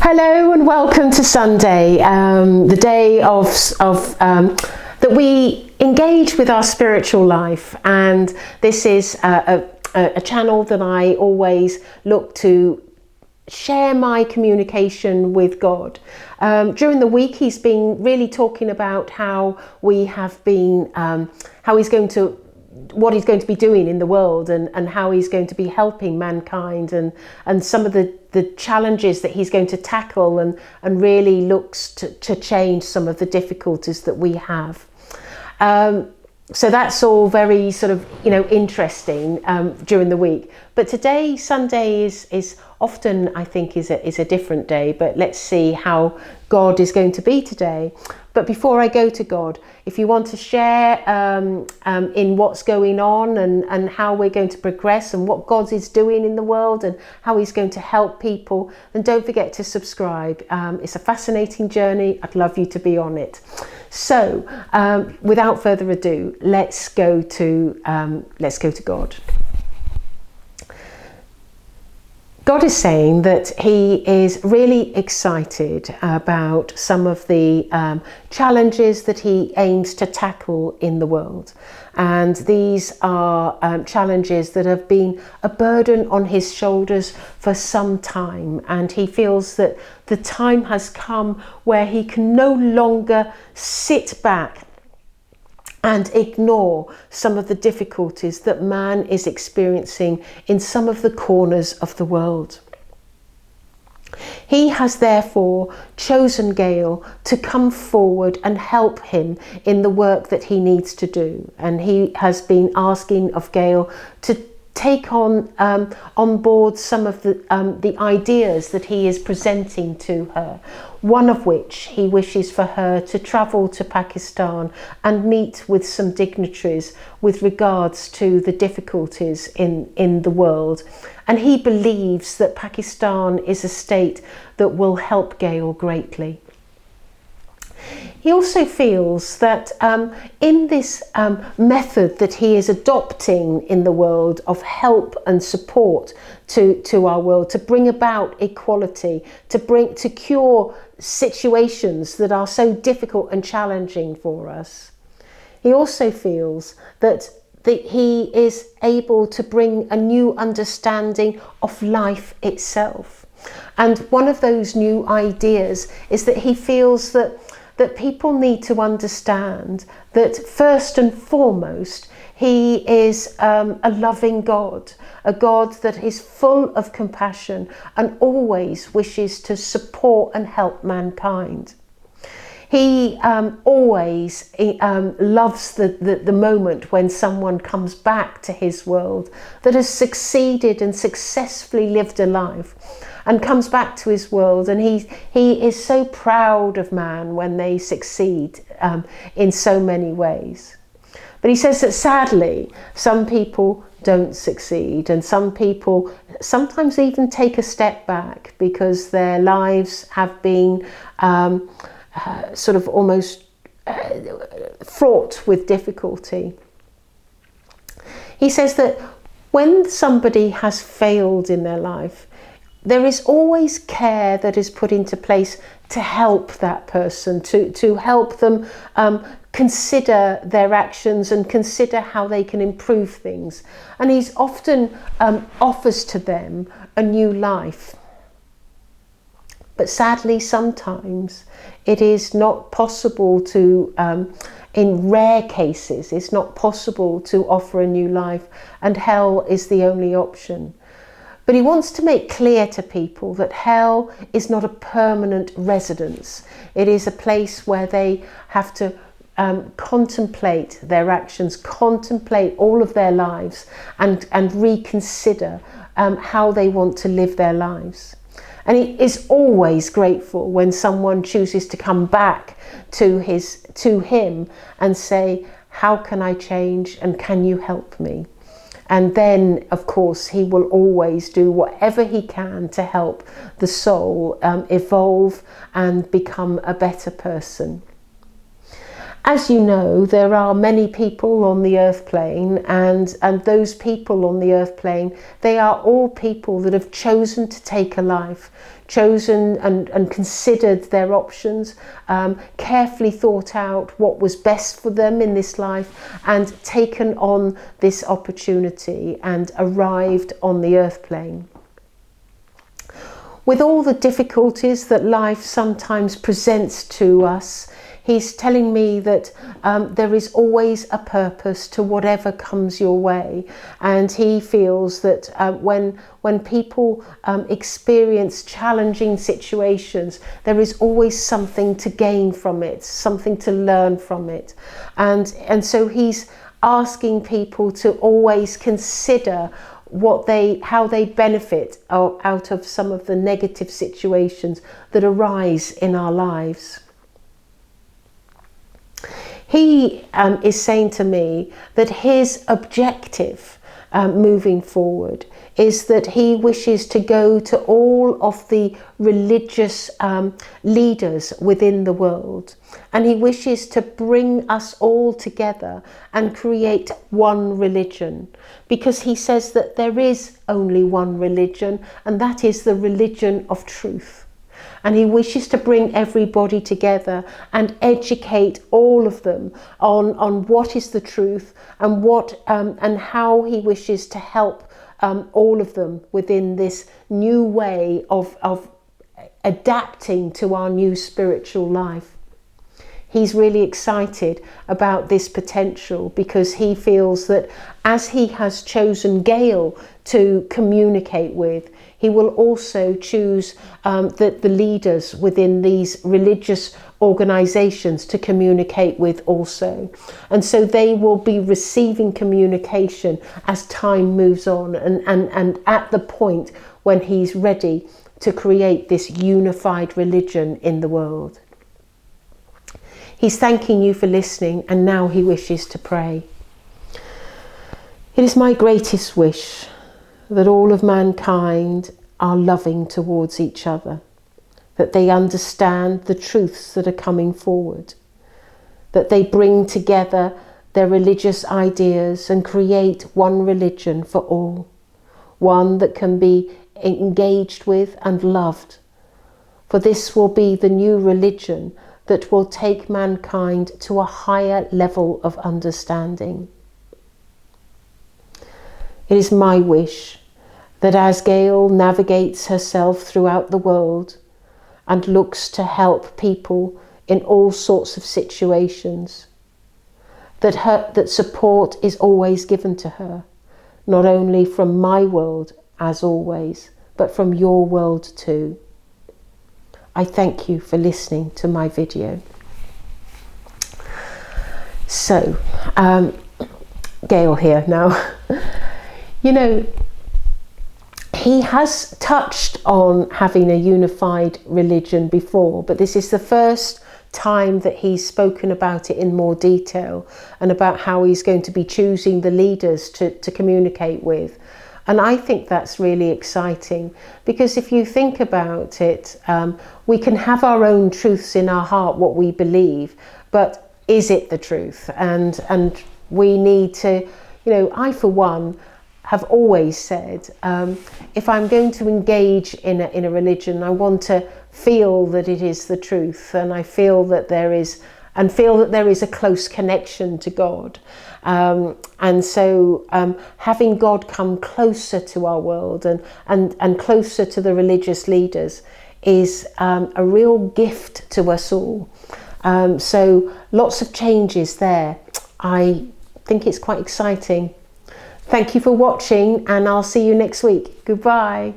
Hello and welcome to Sunday, the day of that we engage with our spiritual life, and this is a channel that I always look to share my communication with God. During the week, he's been really talking about how we have been, what he's going to be doing in the world, and how he's going to be helping mankind, and some of the challenges that he's going to tackle, and really looks to change some of the difficulties that we have. So that's all very sort of, interesting during the week. But today, Sunday, is often, I think, is a different day. But let's see how God is going to be today. But before I go to God, if you want to share in what's going on, and how we're going to progress, and what God is doing in the world, and how he's going to help people, then don't forget to subscribe. It's a fascinating journey. I'd love you to be on it. So without further ado, let's go to God. God is saying that he is really excited about some of the challenges that he aims to tackle in the world. And these are challenges that have been a burden on his shoulders for some time. And he feels that the time has come where he can no longer sit back and ignore some of the difficulties that man is experiencing in some of the corners of the world. He has therefore chosen Gail to come forward and help him in the work that he needs to do. And he has been asking of Gail to take on board some of the ideas that he is presenting to her, one of which he wishes for her to travel to Pakistan and meet with some dignitaries with regards to the difficulties in the world. And he believes that Pakistan is a state that will help Gail greatly. He also feels that in this method that he is adopting in the world of help and support to our world, to bring about equality, to cure situations that are so difficult and challenging for us. He also feels that he is able to bring a new understanding of life itself. And one of those new ideas is that he feels that people need to understand that first and foremost, he is a loving God, a God that is full of compassion and always wishes to support and help mankind. He always loves the moment when someone comes back to his world that has succeeded and successfully lived a life, and comes back to his world, and he is so proud of man when they succeed in so many ways. But he says that sadly, some people don't succeed, and some people sometimes even take a step back because their lives have been sort of almost fraught with difficulty. He says that when somebody has failed in their life, there is always care that is put into place to help that person, to help them consider their actions and consider how they can improve things. And he often offers to them a new life. But sadly, sometimes it is not possible to, in rare cases, it's not possible to offer a new life, and hell is the only option. But he wants to make clear to people that hell is not a permanent residence. It is a place where they have to contemplate their actions, contemplate all of their lives, and reconsider how they want to live their lives. And he is always grateful when someone chooses to come back to him and say, how can I change, and can you help me? And then, of course, he will always do whatever he can to help the soul evolve and become a better person. as you know, there are many people on the earth plane, and those people on the earth plane, they are all people that have chosen to take a life, chosen and considered their options, carefully thought out what was best for them in this life, and taken on this opportunity and arrived on the earth plane. With all the difficulties that life sometimes presents to us, he's telling me that there is always a purpose to whatever comes your way, and he feels that when people experience challenging situations, there is always something to gain from it, something to learn from it, and so he's asking people to always consider how they benefit out of some of the negative situations that arise in our lives. He is saying to me that his objective moving forward is that he wishes to go to all of the religious leaders within the world, and he wishes to bring us all together and create one religion, because he says that there is only one religion, and that is the religion of truth. And he wishes to bring everybody together and educate all of them on what is the truth, and and how he wishes to help all of them within this new way of adapting to our new spiritual life. He's really excited about this potential, because he feels that as he has chosen Gail to communicate with, he will also choose the leaders within these religious organisations to communicate with also. And so they will be receiving communication as time moves on, and at the point when he's ready to create this unified religion in the world. He's thanking you for listening, and now he wishes to pray. It is my greatest wish that all of mankind are loving towards each other, that they understand the truths that are coming forward, that they bring together their religious ideas and create one religion for all, one that can be engaged with and loved. For this will be the new religion that will take mankind to a higher level of understanding. It is my wish that as Gail navigates herself throughout the world and looks to help people in all sorts of situations, that support is always given to her, not only from my world as always, but from your world too. I thank you for listening to my video. So, Gail here now. You know, he has touched on having a unified religion before, but this is the first time that he's spoken about it in more detail, and about how he's going to be choosing the leaders to communicate with. And I think that's really exciting, because if you think about it, we can have our own truths in our heart, what we believe, but is it the truth? And we need to, you know, I for one have always said, if I'm going to engage in a religion, I want to feel that it is the truth, and I feel that there is a close connection to God. And so having God come closer to our world and closer to the religious leaders is a real gift to us all. So lots of changes there. I think it's quite exciting. Thank you for watching, and I'll see you next week. Goodbye.